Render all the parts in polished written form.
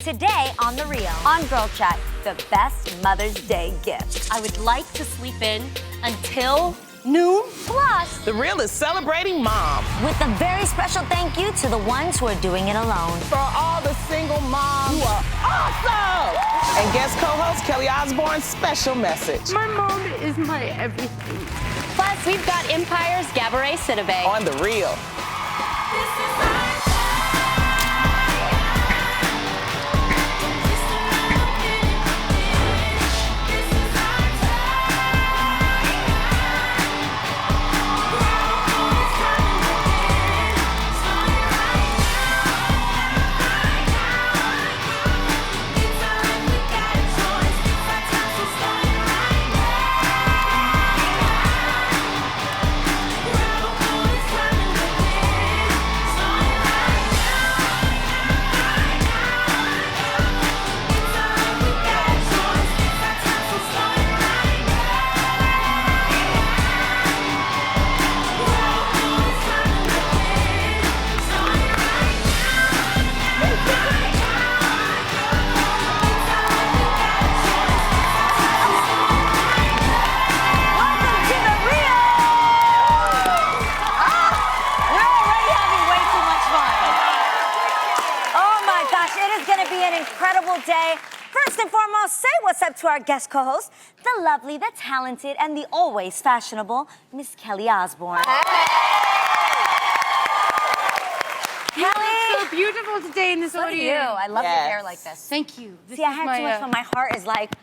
Today on The Real. On Girl Chat, the best Mother's Day gift. I would like to sleep in until noon. Plus, The Real is celebrating mom. with a very special thank you to the ones who are doing it alone. For all the single moms, you are awesome! And guest co-host Kelly Osbourne's special message. My mom is my everything. Plus, we've got Empire's Gabourey Sidibe. On The Real. Day. First and foremost, say what's up to our guest co-host, the lovely, the talented, and the always fashionable Miss Kelly Osbourne. You look so beautiful today in this So do audience. you. I love your hair like this. Thank you. See, I had too much fun. My heart is like,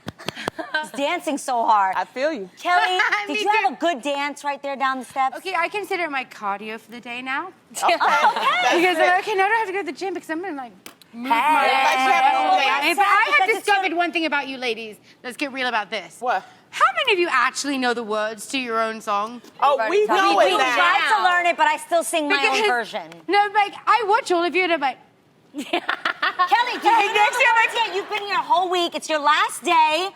it's dancing so hard. I feel you. Kelly, Me did you too. have a good dance right there down the steps? Okay, I consider it my cardio for the day now. Okay. Because I'm okay, now I don't have to go to the gym because I'm gonna like move my Hey. But I have Because it's discovered one thing about you ladies. Let's get real about this. What? How many of you actually know the words to your own song? Oh, we know We it now. tried to learn it, but I still sing my own Because- version. No, like I watch all of you and I'm like, Kelly, do you know the words yet? You've been here a whole week. It's your last day.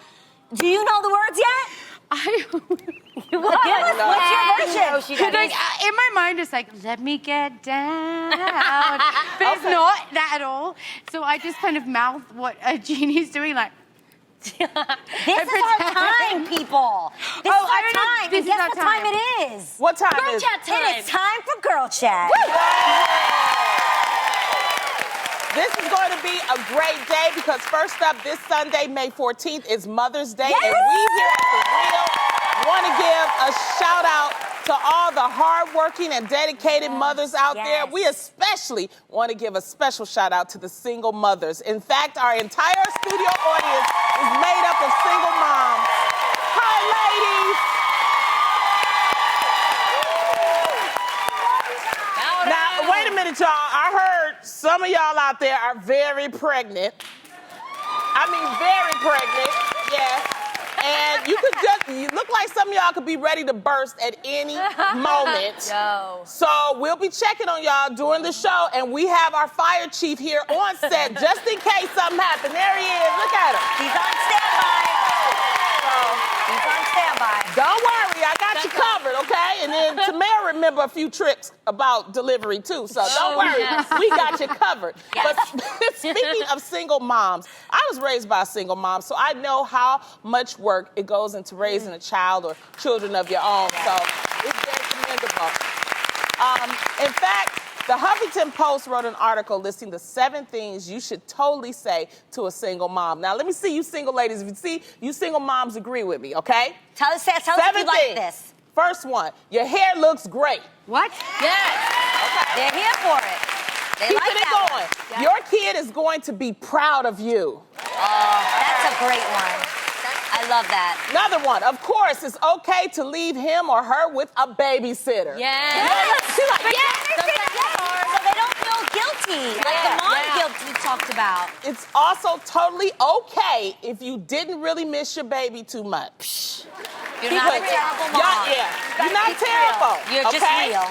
Do you know the words yet? What's your version? Like, in my mind, it's like, let me get down. But it's not that at all. So I just kind of mouth what Jeannie's doing, like. This is our time, people. This is our time. This And is guess our what time time. it is? What time Girl is chat time. It is time for Girl Chat. This is going to be a great day because first up this Sunday, May 14th, is Mother's Day. Yes! And we here at The Real want to give a shout out to all the hardworking and dedicated mothers out there. We especially want to give a special shout out to the single mothers. In fact, our entire studio audience is made up of single moms. Hi, ladies. Now, wait a minute, y'all. I heard some of y'all out there are very pregnant. I mean, very pregnant. Yes. And you look like some of y'all could be ready to burst at any moment. Yo. So we'll be checking on y'all during the show, and we have our fire chief here on set just in case something happened. There he is. Look at him. He's on standby. He's on standby. Don't worry, I got you covered, okay? And then Tamera remember a few tricks about delivery too, so don't worry, we got you covered. Yes. But speaking of single moms, I was raised by a single mom, so I know how much work it goes into raising a child or children of your own. So it's very commendable. In fact, the Huffington Post wrote an article listing the 7 things you should totally say to a single mom. Now, let me see you single ladies. If you see you single moms agree with me, okay? Tell us if you like this. First one, your hair looks great. What? Yes. They're here for it. They Keep like it that going. one. Your kid is going to be proud of you. That's a great one. I love that. Another one, of course, it's okay to leave him or her with a babysitter. She's like, so they don't feel guilty. Like the mom guilt we talked about. It's also totally okay if you didn't really miss your baby too much. You're not a terrible mom. You're not terrible. You're just okay? real.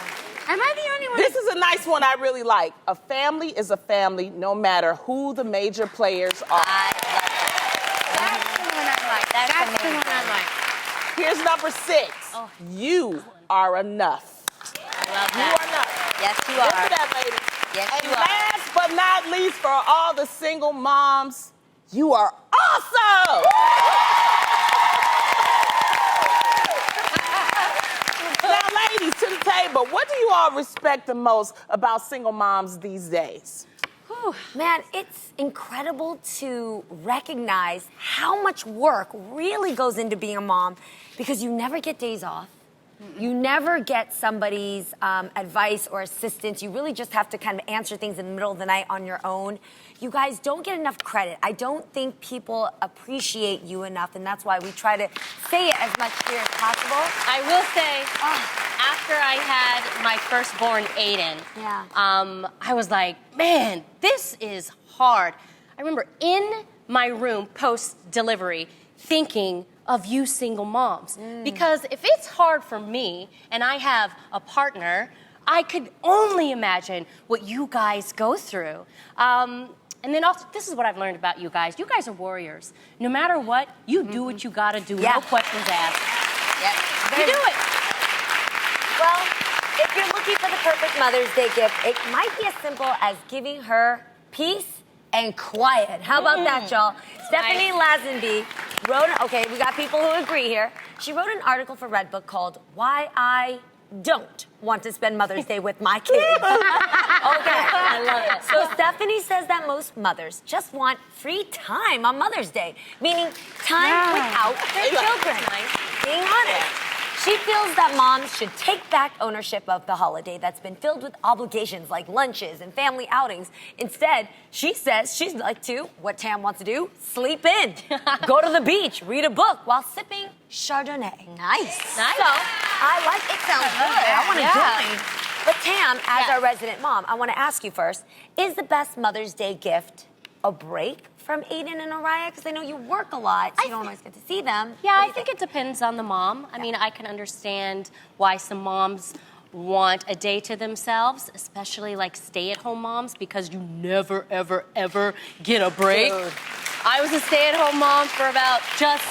Am I the only one? This is a nice one I really like. A family is a family no matter who the major players are. I love that. That's the one I like. That's the one I like. Here's number 6. You are enough. I love You that. are enough. Yes, you Look are. at that, lady. Yes, And you are. last but but not least, for all the single moms, you are awesome! Now, ladies, to the table, what do you all respect the most about single moms these days? Whew. Man, it's incredible to recognize how much work really goes into being a mom because you never get days off. You never get somebody's advice or assistance. You really just have to kind of answer things in the middle of the night on your own. You guys don't get enough credit. I don't think people appreciate you enough, and that's why we try to say it as much here as possible. I will say, after I had my firstborn, Aiden, I was like, man, this is hard. I remember in my room post-delivery thinking of you single moms. Because if it's hard for me and I have a partner, I could only imagine what you guys go through. And then also, this is what I've learned about you guys. You guys are warriors. No matter what, you do what you gotta do. No questions asked. You do it. Well, if you're looking for the perfect Mother's Day gift, it might be as simple as giving her peace and quiet. How about that, y'all? Stephanie Lazenby wrote, okay, we got people who agree here. She wrote an article for Redbook called Why I Don't Want to Spend Mother's Day with My Kids. Okay, I love it. So Stephanie says that most mothers just want free time on Mother's Day, meaning time without their children. Being honest. She feels that moms should take back ownership of the holiday that's been filled with obligations like lunches and family outings. Instead, she says she'd like to, what Tam wants to do, sleep in, go to the beach, read a book while sipping Chardonnay. Nice. So, I like it. Sounds good. I want to join. But Tam, as our resident mom, I want to ask you first, is the best Mother's Day gift a break from Aiden and Araya? Because I know you work a lot, so you don't always get to see them. Yeah, I think it depends on the mom. I mean, I can understand why some moms want a day to themselves, especially like stay-at-home moms, because you never, ever, ever get a break. Dude. I was a stay-at-home mom for about just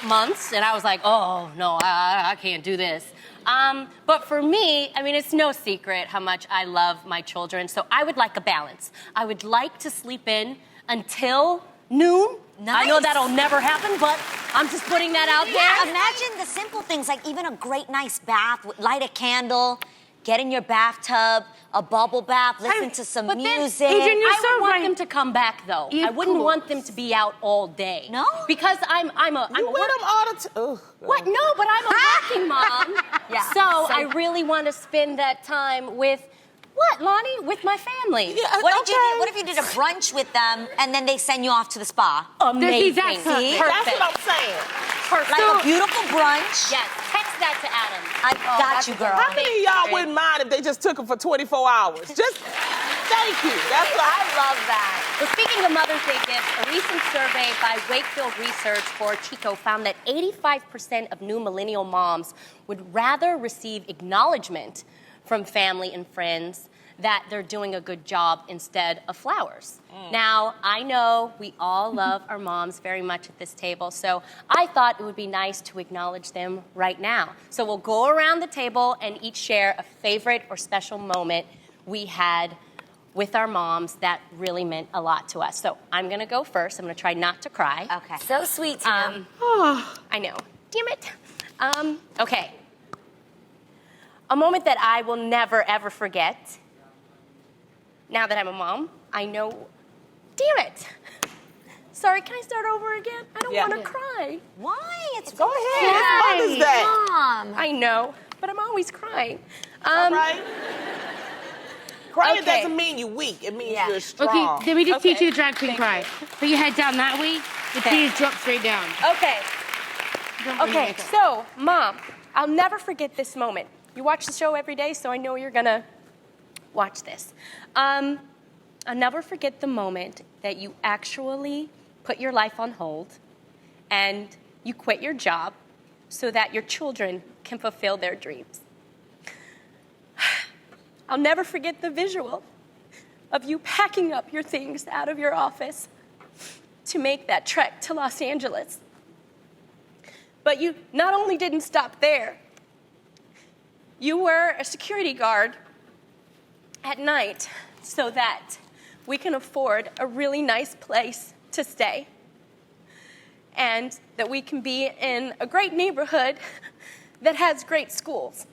8 months, and I was like, oh, no, I can't do this. But for me, I mean, it's no secret how much I love my children, so I would like a balance. I would like to sleep in until noon. Nice. I know that'll never happen, but I'm just putting that out there. Imagine the simple things like even a great nice bath, light a candle, get in your bathtub, a bubble bath, listen to some music. Adrian, I would want them to come back though. I wouldn't want them to be out all day. No? Because I'm you wear them all the time. What? No, but I'm a working mom. So I really want to spend that time with what, Lonnie? With my family. Yeah, what if you did a brunch with them and then they send you off to the spa? Amazing. That's what I'm saying. Perfect. Like a beautiful brunch. Yes, text that to Adam. I got you, girl. How many of y'all wouldn't mind if they just took them for 24 hours? Just thank you. That's what I love that. Well, speaking of Mother's Day gifts, a recent survey by Wakefield Research for Chico found that 85% of new millennial moms would rather receive acknowledgement from family and friends that they're doing a good job instead of flowers. Now, I know we all love our moms very much at this table, so I thought it would be nice to acknowledge them right now. So we'll go around the table and each share a favorite or special moment we had with our moms that really meant a lot to us. So I'm gonna go first. I'm gonna try not to cry. Okay. So sweet, Tam. I know. Damn it. Okay. A moment that I will never, ever forget. Now that I'm a mom, I know. Damn it. Sorry, can I start over again? I don't want to cry. Why? It's Go ahead. It's Mother's Day. Mom. I know, but I'm always crying. All right. Crying doesn't mean you're weak. It means you're strong. Okay, then we just teach you a drag queen cry. Put your head down that way. The tears drop straight down. Okay. Okay, so, Mom, I'll never forget this moment. You watch the show every day, so I know you're gonna watch this. I'll never forget the moment that you actually put your life on hold and you quit your job so that your children can fulfill their dreams. I'll never forget the visual of you packing up your things out of your office to make that trek to Los Angeles. But you not only didn't stop there, you were a security guard at night so that we can afford a really nice place to stay and that we can be in a great neighborhood that has great schools.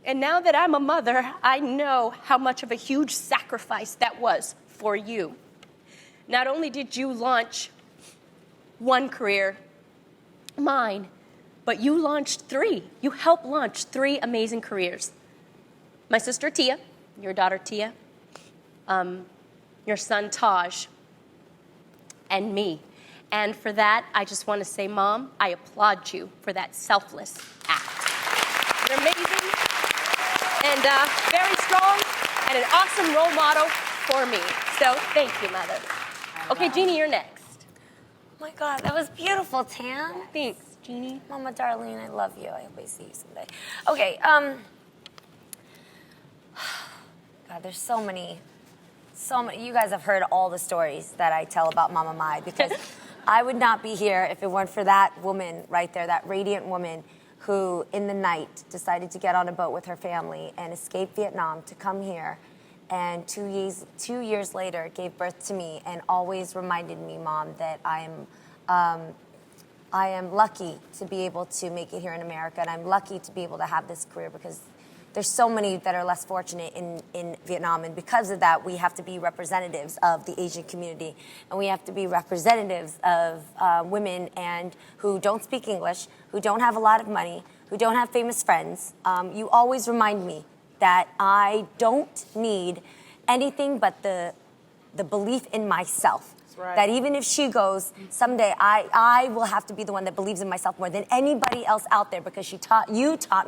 And now that I'm a mother, I know how much of a huge sacrifice that was for you. Not only did you launch one career, mine, but you launched 3. You helped launch 3 amazing careers. My sister Tia, your daughter Tia, your son Taj, and me. And for that, I just want to say, Mom, I applaud you for that selfless act. You're amazing and very strong and an awesome role model for me. So thank you, Mother. Okay, Jeannie, you're next. Oh my God, that was beautiful, Tam. Thanks, Jeannie. Mama Darlene, I love you. I hope I see you someday. Okay, God, there's so many. You guys have heard all the stories that I tell about Mama Mai because I would not be here if it weren't for that woman right there, that radiant woman who in the night decided to get on a boat with her family and escape Vietnam to come here. And 2 years later gave birth to me and always reminded me, Mom, that I am lucky to be able to make it here in America, and I'm lucky to be able to have this career because there's so many that are less fortunate in Vietnam, and because of that, we have to be representatives of the Asian community, and we have to be representatives of women and who don't speak English, who don't have a lot of money, who don't have famous friends. You always remind me that I don't need anything but the belief in myself. Right. That even if she goes, someday I will have to be the one that believes in myself more than anybody else out there because you taught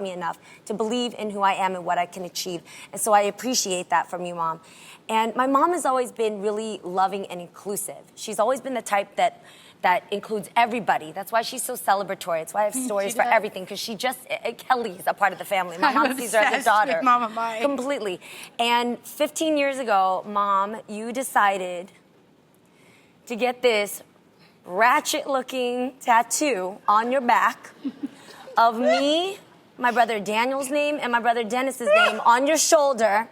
me enough to believe in who I am and what I can achieve. And so I appreciate that from you, Mom. And my mom has always been really loving and inclusive. She's always been the type that includes everybody. That's why she's so celebratory. It's why I have stories for everything, because Kelly's a part of the family. My mom sees her as a daughter. With Mama Mai. Completely. And 15 years ago, Mom, you decided to get this ratchet-looking tattoo on your back of me, my brother Daniel's name, and my brother Dennis's name on your shoulder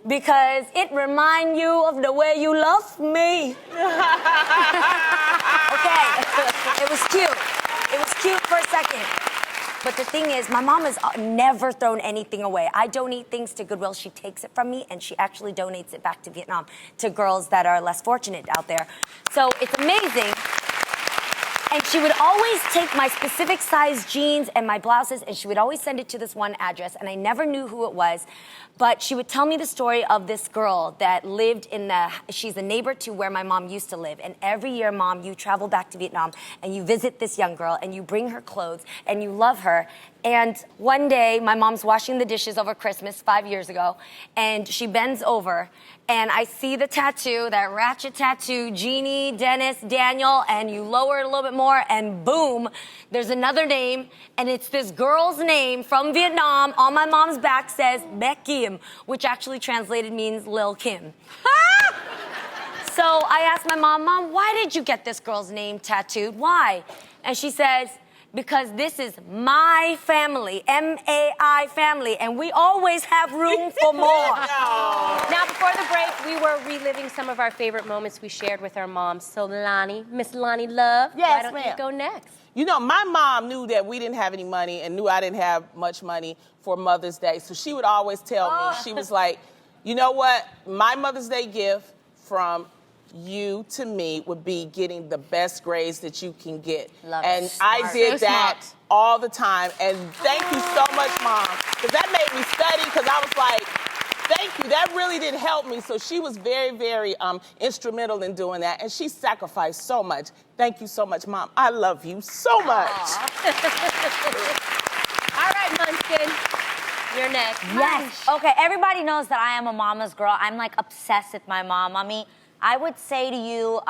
because it reminds you of the way you love me. Okay, it was cute. It was cute for a second. But the thing is, my mom has never thrown anything away. I donate things to Goodwill. She takes it from me, and she actually donates it back to Vietnam to girls that are less fortunate out there. So it's amazing. And she would always take my specific size jeans and my blouses, and she would always send it to this one address, and I never knew who it was. But she would tell me the story of this girl that lived she's a neighbor to where my mom used to live. And every year, Mom, you travel back to Vietnam and you visit this young girl and you bring her clothes and you love her. And one day, my mom's washing the dishes over Christmas 5 years ago, and she bends over, and I see the tattoo, that ratchet tattoo, Jeannie, Dennis, Daniel, and you lower it a little bit more, and boom, there's another name, and it's this girl's name from Vietnam. On my mom's back says Baek Kim, which actually translated means Lil Kim. So I asked my mom, Mom, why did you get this girl's name tattooed? Why? And she says, because this is my family, M-A-I family, and we always have room for more. Now, before the break, we were reliving some of our favorite moments we shared with our moms. So, Miss Lonnie Love, why don't you go next? You know, my mom knew that we didn't have any money and knew I didn't have much money for Mother's Day. So she would always tell me, she was like, you know what? My Mother's Day gift from you to me would be getting the best grades that you can get. Love and it. I Smart. did So that smart. all the time. And thank you so much, Mom, because that made me study, because I was like, thank you. That really did help me. So she was very, very instrumental in doing that. And she sacrificed so much. Thank you so much, Mom. I love you so much. All right, Munchkin, you're next. Yes. Okay, everybody knows that I am a mama's girl. I'm like obsessed with my mom. I mean, I would say to you,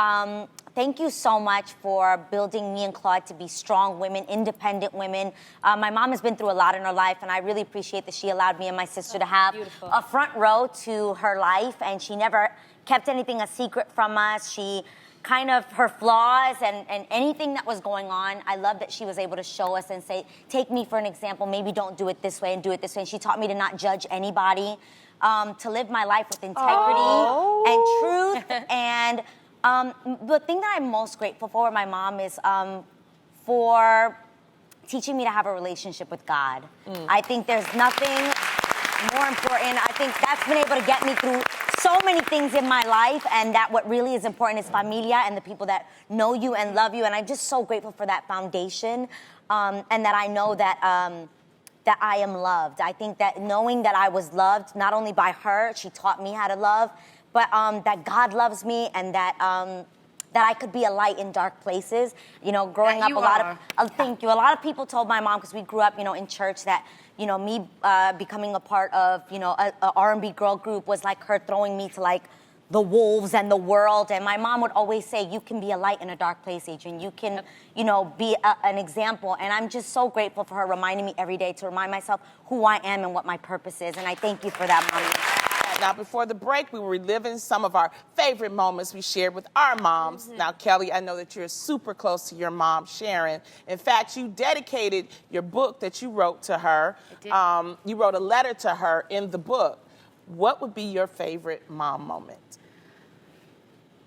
thank you so much for building me and Claude to be strong women, independent women. My mom has been through a lot in her life, and I really appreciate that she allowed me and my sister to have a front row to her life, and she never kept anything a secret from us. She kind of, her flaws and anything that was going on, I love that she was able to show us and say, take me for an example, maybe don't do it this way and do it this way. And she taught me to not judge anybody. to live my life with integrity and truth. And the thing that I'm most grateful for with my mom is for teaching me to have a relationship with God. I think there's nothing more important. I think that's been able to get me through so many things in my life, and that what really is important is familia and the people that know you and love you. And I'm just so grateful for that foundation, and that I know that that I am loved. I think that knowing that I was loved not only by her, she taught me how to love, but that God loves me, and that that I could be a light in dark places. You know, growing up, thank you. A lot of people told my mom, because we grew up, you know, in church, that, you know, me becoming a part of, you know, a R&B girl group was like her throwing me to like the wolves and the world. And my mom would always say, you can be a light in a dark place, Adrian. You can, you know, be an example. And I'm just so grateful for her reminding me every day to remind myself who I am and what my purpose is. And I thank you for that, Mommy. Now, before the break, we were reliving some of our favorite moments we shared with our moms. Now, Kelly, I know that you're super close to your mom, Sharon. In fact, you dedicated your book that you wrote to her. I did. You wrote a letter to her in the book. What would be your favorite mom moment?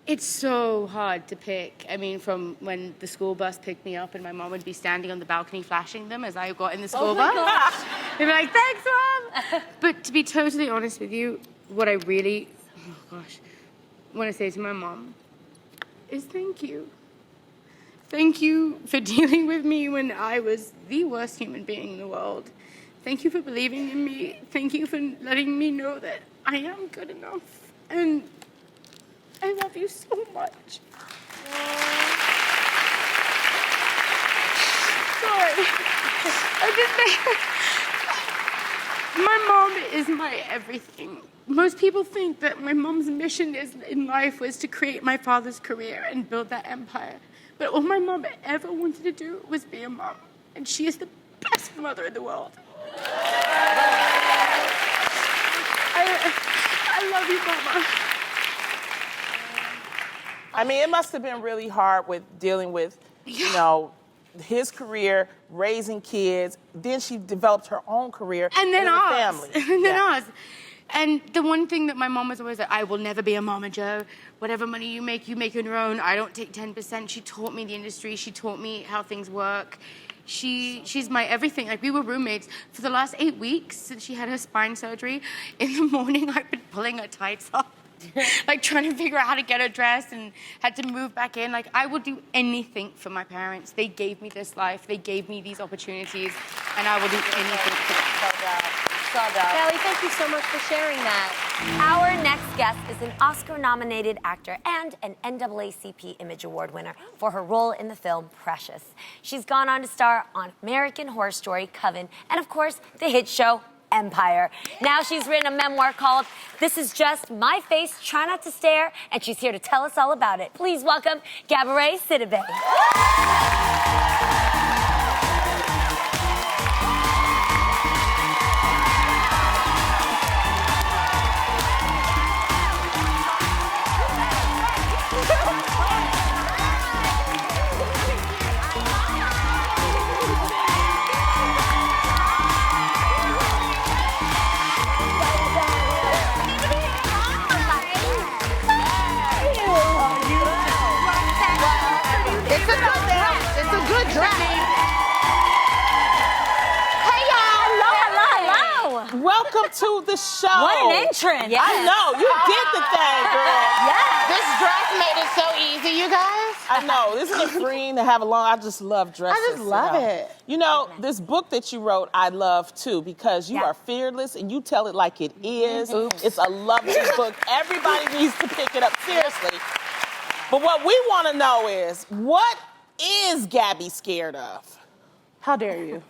It's so hard to pick. I mean, from when the school bus picked me up and my mom would be standing on the balcony flashing them as I got in the school bus. They'd be like, thanks, Mom. But to be totally honest with you, what I really, want to say to my mom is thank you. Thank you for dealing with me when I was the worst human being in the world. Thank you for believing in me. Thank you for letting me know that I am good enough. And I love you so much. Sorry. My mom is my everything. Most people think that my mom's mission in life was to create my father's career and build that empire. But all my mom ever wanted to do was be a mom. And she is the best mother in the world. I love you, Mama. I mean, it must have been really hard with dealing with, you know, his career, raising kids. Then she developed her own career and then ours. Family. And then ours. And the one thing that my mom was always like, I will never be a mama, Joe. Whatever money you make on your own. I don't take 10%. She taught me the industry. She taught me how things work. She's my everything. Like, we were roommates for the last 8 weeks since she had her spine surgery. In the morning, I've been pulling her tights off. Like, trying to figure out how to get her dressed, and had to move back in. Like, I would do anything for my parents. They gave me this life. They gave me these opportunities, and I will do anything for them. So dope. Kelly, thank you so much for sharing that. Our next guest is an Oscar-nominated actor and an NAACP Image Award winner for her role in the film Precious. She's gone on to star on American Horror Story, Coven, and of course, the hit show Empire. Now she's written a memoir called This Is Just My Face, Try Not to Stare, and she's here to tell us all about it. Please welcome Gabourey Sidibe. Welcome to the show. What an entrance. Yes. I know. You did the thing, girl. Yes. This dress made it so easy, you guys. I know. Isn't it freeing to have a long... I just love dresses. I just love it. You know, this book that you wrote, I love, too, because you are fearless and you tell it like it is. It's a lovely book. Everybody needs to pick it up, seriously. But what we want to know is, what is Gabby scared of? How dare you?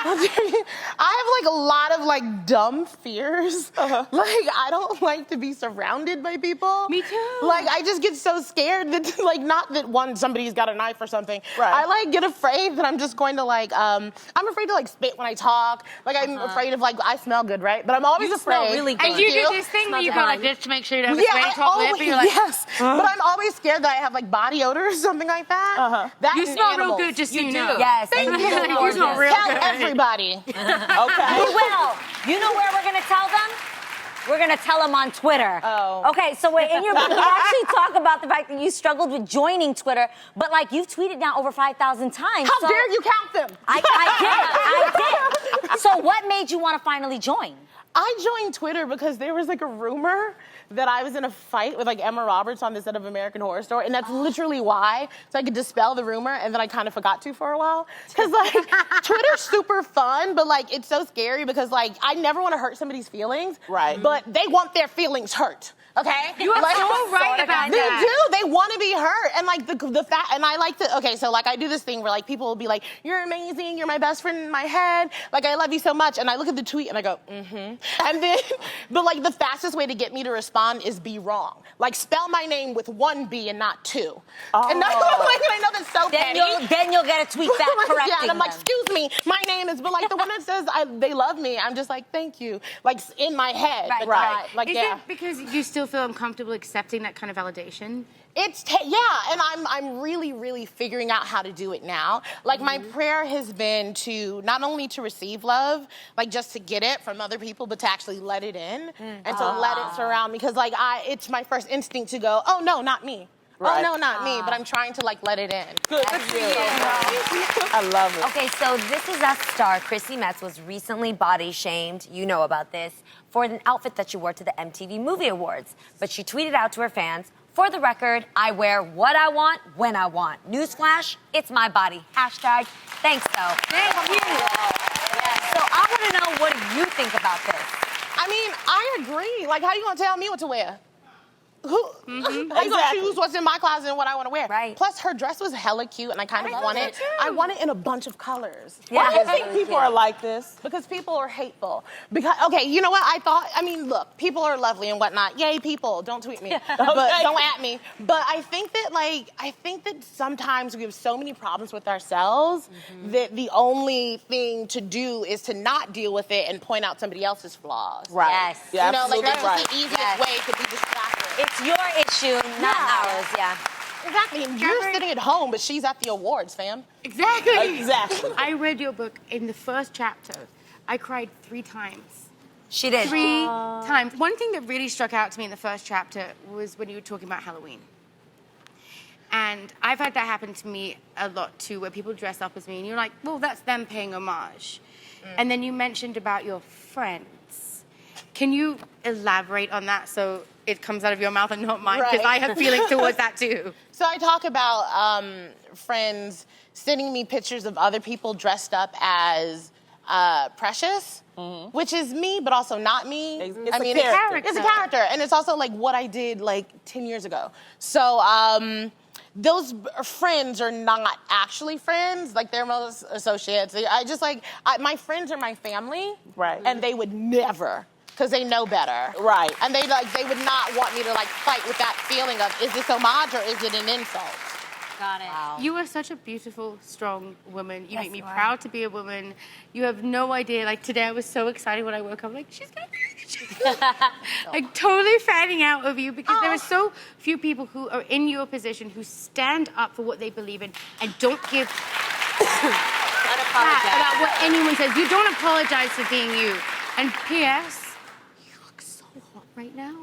How dare you? I have, like, a lot of, like, dumb fears. Like, I don't like to be surrounded by people. Me too. Like, I just get so scared that, like, not that somebody's got a knife or something. Right. I, like, get afraid that I'm just going to, like, I'm afraid to, like, spit when I talk. Like, I'm afraid of, like, I smell good, right? But I'm always afraid. Smell really good. And you do this thing where you go like this to make sure you don't have a straight top lip. You're like, yes. But I'm always scared that I have, like, body odor or something like that. That you and smell animals. real good, just so you know. Yes. Thank you. You smell real Tell good. everybody. everybody. We will. You know where we're going to tell them? We're going to tell them on Twitter. Oh. Okay, so in your book, you actually talk about the fact that you struggled with joining Twitter, but like you've tweeted now over 5,000 times. How dare you count them? I did. So what made you want to finally join? I joined Twitter because there was like a rumor that I was in a fight with like Emma Roberts on the set of American Horror Story, and that's literally why, so I could dispel the rumor, and then I kind of forgot to for a while. Because like, Twitter's super fun, but like, it's so scary because like, I never want to hurt somebody's feelings. Right. But they want their feelings hurt. Okay? You are like, so right about they that. do. They want to be hurt. And like the fact, and I like to, okay, so like I do this thing where like people will be like, you're amazing, you're my best friend in my head, like I love you so much. And I look at the tweet and I go, mm-hmm. And then, but like the fastest way to get me to respond is be wrong. Like spell my name with one B and not two. Oh. And I know that's so petty. Then you'll get a tweet back correcting Yeah, and I'm like, them. excuse me, my name is, but like the one that says they love me, I'm just like, thank you. Like in my head. Right. Like, Is yeah. it because you still feel uncomfortable accepting that kind of validation? Yeah, and I'm really, really figuring out how to do it now. Like my prayer has been to not only to receive love, like just to get it from other people, but to actually let it in and to let it surround me. Because like it's my first instinct to go, oh no, not me. Right. Oh no, not me. But I'm trying to like let it in. Good for you. I love it. Okay, so This Is Us star Chrissy Metz was recently body shamed, you know about this, for an outfit that she wore to the MTV Movie Awards. But she tweeted out to her fans, for the record, I wear what I want, when I want. Newsflash, it's my body. Hashtag, thanks though. Thank you. So I want to know, what do you think about this? I mean, I agree. Like, how you gonna tell me what to wear? How you gonna Exactly. choose what's in my closet and what I want to wear? Right. Plus, her dress was hella cute, and I kind of want it. I want it in a bunch of colors. Why do you Yeah. think people are like this? Because people are hateful. Because, okay, you know what? I mean, look, people are lovely and whatnot. Yay, people. Don't tweet me. But don't at me. But I think that sometimes we have so many problems with ourselves that the only thing to do is to not deal with it and point out somebody else's flaws. Right. Yes. Yeah, You know, like absolutely that's right. the easiest way to be distracted. It's your issue, not ours, yeah. Exactly. And you're sitting at home, but she's at the awards, fam. Exactly. Exactly. I read your book in the first chapter. I cried 3 times. She did. 3 times. One thing that really struck out to me in the first chapter was when you were talking about Halloween. And I've had that happen to me a lot too, where people dress up as me, and you're like, well, that's them paying homage. And then you mentioned about your friends. Can you elaborate on that so it comes out of your mouth and not mine? Because Right. I have feelings towards that too. So I talk about friends sending me pictures of other people dressed up as Precious, which is me, but also not me. It's I a mean, character. it's a character, and it's also like what I did like 10 years ago. So those friends are not actually friends. Like they're most associates. My friends are my family, Right. And they would never. Because they know better. Right. And they would not want me to like fight with that feeling of, is this homage or is it an insult? Got it. You are such a beautiful, strong woman. You Yes, make me you are. proud to be a woman. You have no idea. Like today, I was so excited when I woke up. Like she's gonna, like totally fanning out of you because there are so few people who are in your position who stand up for what they believe in and don't give crap about what anyone says. You don't apologize for being you. And P.S. right now.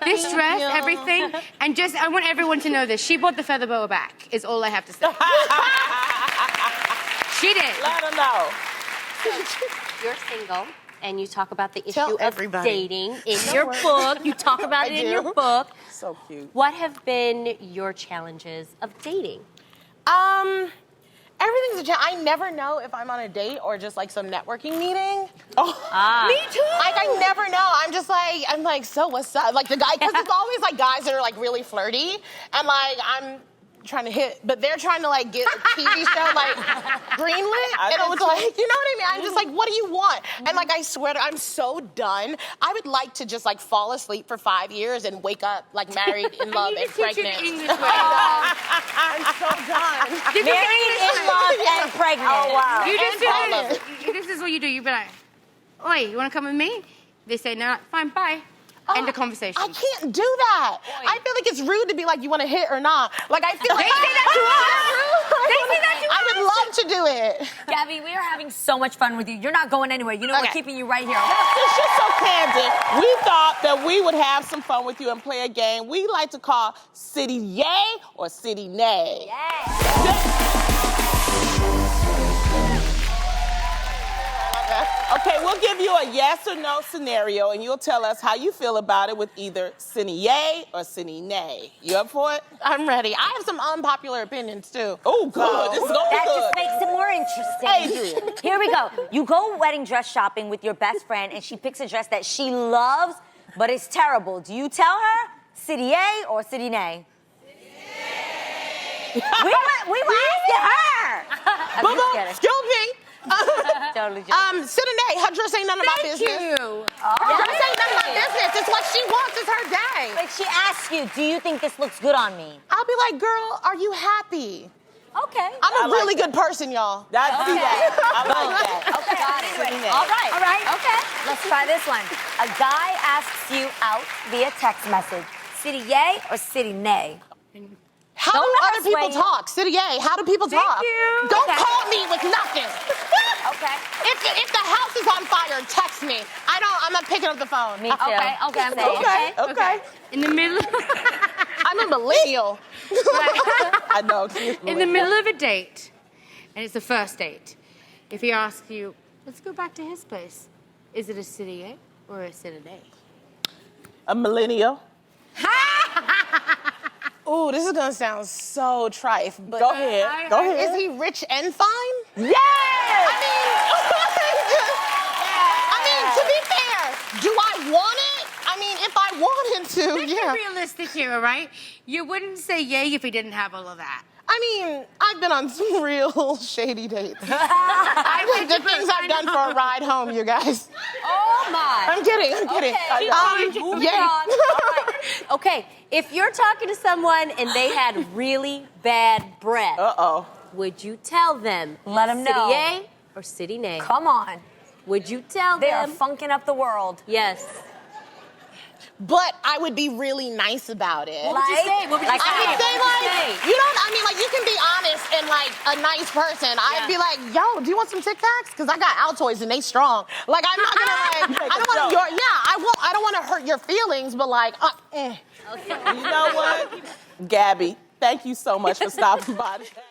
This dress, everything, and just, I want everyone to know this. She brought the feather boa back, is all I have to say. She did. Let them know. You're single, and you talk about the Tell issue of everybody. dating in your book. You talk about it in your book. So cute. What have been your challenges of dating? Everything's a challenge. I never know if I'm on a date or just like some networking meeting. Me too. Like I never know. I'm like, so what's up? Like the guy, because it's always like guys that are like really flirty, and like I'm trying to hit, but they're trying to like get a TV show like greenlit, and it's like, you know what I mean? I'm just like, what do you want? And like I swear, I'm so done. I would like to just like fall asleep for 5 years and wake up like married, in love, and pregnant. I'm so done. Married, in love, and pregnant. Oh, wow. You just all of do this. This is what you do. You be like, oi, you want to come with me? They say, no, fine, bye. End of conversation. I can't do that. I feel like it's rude to be like, you want to hit or not. Like I feel like They say that to us. They say that to I would love want to do it. Gabby, we are having so much fun with you. You're not going anywhere. You know we're Okay. keeping you right here. It's just so candid. We thought that we would have some fun with you and play a game we like to call City Yay or City Nay. Okay, we'll give you a yes or no scenario, and you'll tell us how you feel about it with either City Yay or City Nay. You up for it? I'm ready. I have some unpopular opinions too. Oh, good. This is gonna be That good. just makes it more interesting. Adrian. Here we go. You go wedding dress shopping with your best friend, and she picks a dress that she loves, but it's terrible. Do you tell her City A or City Nay? we were asking her. I'm Boo-boo, just kidding. excuse me. Totally joking. City Nay, her dress ain't none of my business. You. Her dress ain't none of my business. It's what she wants. It's her day. But she asks you, do you think this looks good on me? I'll be like, girl, are you happy? Okay. I'm a like really good person, y'all. That's Okay. that. I like that. Okay, Got it. City Nay. All right. All right. Okay. Let's try this one. A guy asks you out via text message. City Yay or City Nay? How Don't do let other us people wait. talk? City A, how do people Thank talk? you. Don't Okay. call me with nothing. Okay. If the house is on fire, text me. I'm not picking up the phone. Me too. Okay. Okay. I'm saying. Okay. In the middle, I'm a millennial. I know. in the middle of a date, and it's the first date. If he asks you, let's go back to his place, is it a City A or a City Nay? A millennial. Ooh, this is gonna sound so trite, but Go ahead. Go ahead. is he rich and fine? Yes! I mean, to be fair, do I want it? I mean, if I wanted to, Let's yeah. be realistic here, all right? You wouldn't say yay if he didn't have all of that. I mean, I've been on some real shady dates. The things I've done for a ride home, you guys. Oh my. I'm kidding. Moving yeah. on. All right. Okay, if you're talking to someone and they had really bad breath, Uh-oh. would you tell them Let 'em know. City Yay or City Nay? Come on. Would you tell They are them? funking up the world. Yes. But I would be really nice about it. What would you say? What would you Like say? I would say, What would like, you say? you know, I mean, like, you can be honest and, like, a nice person. I'd be like, yo, do you want some Tic Tacs? Because I got Altoids and they strong. Like, I'm not gonna, like, I don't want your, I don't want to hurt your feelings, but, like, You know what? Gabby, thank you so much for stopping by today.